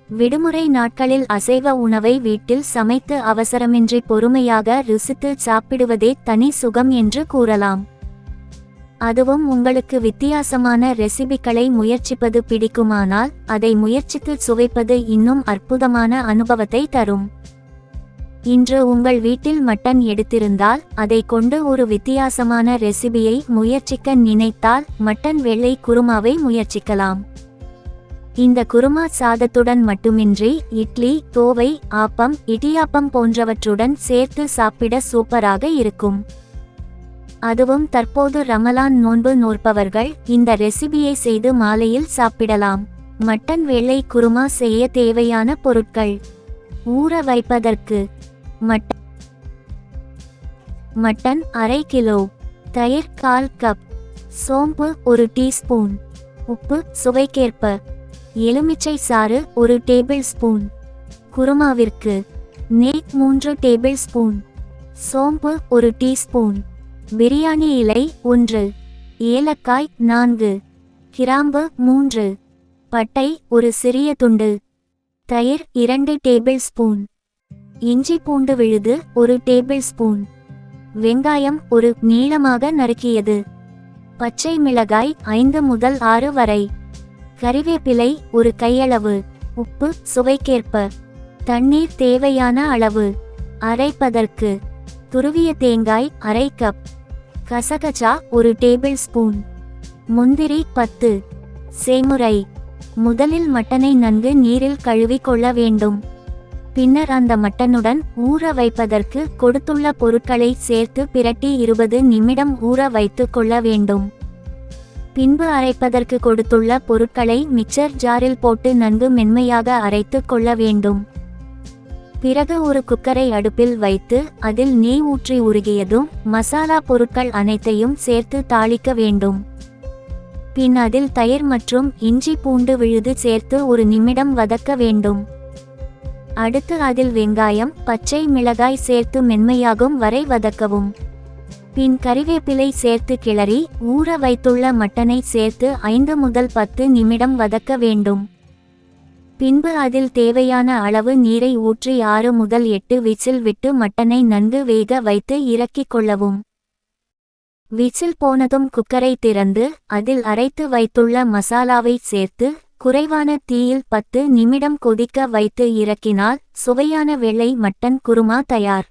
விடுமுறை நாட்களில் அசைவ உணவை வீட்டில் சமைத்து அவசரமின்றி பொறுமையாக ருசித்து சாப்பிடுவதே தனி சுகம் என்று கூறலாம். அதுவும் உங்களுக்கு வித்தியாசமான ரெசிபிகளை முயற்சிப்பது பிடிக்குமானால் அதை முயற்சித்து சுவைப்பது இன்னும் அற்புதமான அனுபவத்தை தரும். இன்று உங்கள் வீட்டில் மட்டன் எடுத்திருந்தால் அதை கொண்டு ஒரு வித்தியாசமான ரெசிபியை முயற்சிக்க நினைத்தால் மட்டன் வெள்ளை குருமாவை முயற்சிக்கலாம். இந்த குருமா சாதத்துடன் மட்டுமின்றி இட்லி, தோவை, ஆப்பம், இடியாப்பம் போன்றவற்றுடன் சேர்த்து சாப்பிட சூப்பராக இருக்கும். அதுவும் தற்போது ரமலான் நோன்பு நோற்பவர்கள் இந்த ரெசிபியை செய்து மாலையில் சாப்பிடலாம். மட்டன் வெள்ளை குருமா செய்ய தேவையான பொருட்கள்: ஊற வைப்பதற்கு மட்டன் 1/2 கிலோ, தயிர் 1/4 கப், சோம்பு 1 டீஸ்பூன், உப்பு சுவைக்கேற்ப, எலுமிச்சை சாறு 1 டேபிள் ஸ்பூன், குருமாவிற்கு நெய் 3 டேபிள் ஸ்பூன், சோம்பு 1 டீஸ்பூன், பிரியாணி இலை 1, ஏலக்காய் 4, கிராம்பு 3, பட்டை 1 சிறிய துண்டு, தயிர் 2 டேபிள் ஸ்பூன், இஞ்சி பூண்டு விழுது 1 டேபிள் ஸ்பூன், வெங்காயம் 1 நீளமாக நறுக்கியது, பச்சை மிளகாய் 5 முதல் 6 வரை, கறிவேப்பிலை 1 கையளவு, உப்பு சுவைக்கேற்ப, தண்ணீர் தேவையான அளவு. அரைப்பதற்கு: துருவிய தேங்காய் 1/2 கப், கசகசா 1 டேபிள் ஸ்பூன், முந்திரி 10. செய்முறை: முதலில் மட்டனை நன்கு நீரில் கழுவி கொள்ள வேண்டும். பின்னர் அந்த மட்டனுடன் ஊற வைப்பதற்கு கொடுத்துள்ள பொருட்களை சேர்த்து பிரட்டி 20 நிமிடம் ஊற வைத்து கொள்ள வேண்டும். பின்பு அரைப்பதற்கு கொடுத்துள்ள பொருட்களை மிக்சர் ஜாரில் போட்டு நன்கு மென்மையாக அரைத்து கொள்ள வேண்டும். பிறகு ஒரு குக்கரை அடுப்பில் வைத்து அதில் நெய் ஊற்றி உருகியதும் மசாலா பொருட்கள் அனைத்தையும் சேர்த்து தாளிக்க வேண்டும். பின் அதில் தயிர் மற்றும் இஞ்சி பூண்டு விழுது சேர்த்து 1 நிமிடம் வதக்க வேண்டும். அடுத்து அதில் வெங்காயம், பச்சை மிளகாய் சேர்த்து மென்மையாகும் வரை வதக்கவும். பின் கறிவேப்பிலை சேர்த்து கிளறி ஊற வைத்துள்ள மட்டனை சேர்த்து 5 முதல் 10 நிமிடம் வதக்க வேண்டும். பின்பு அதில் தேவையான அளவு நீரை ஊற்றி 6 முதல் 8 விசில் விட்டு மட்டனை நன்கு வேக வைத்து இறக்கிக் கொள்ளவும். விசில் போனதும் குக்கரை திறந்து அதில் அரைத்து வைத்துள்ள மசாலாவை சேர்த்து குறைவான தீயில் 10 நிமிடம் கொதிக்க வைத்து இறக்கினால் சுவையான வெள்ளை மட்டன் குருமா தயார்.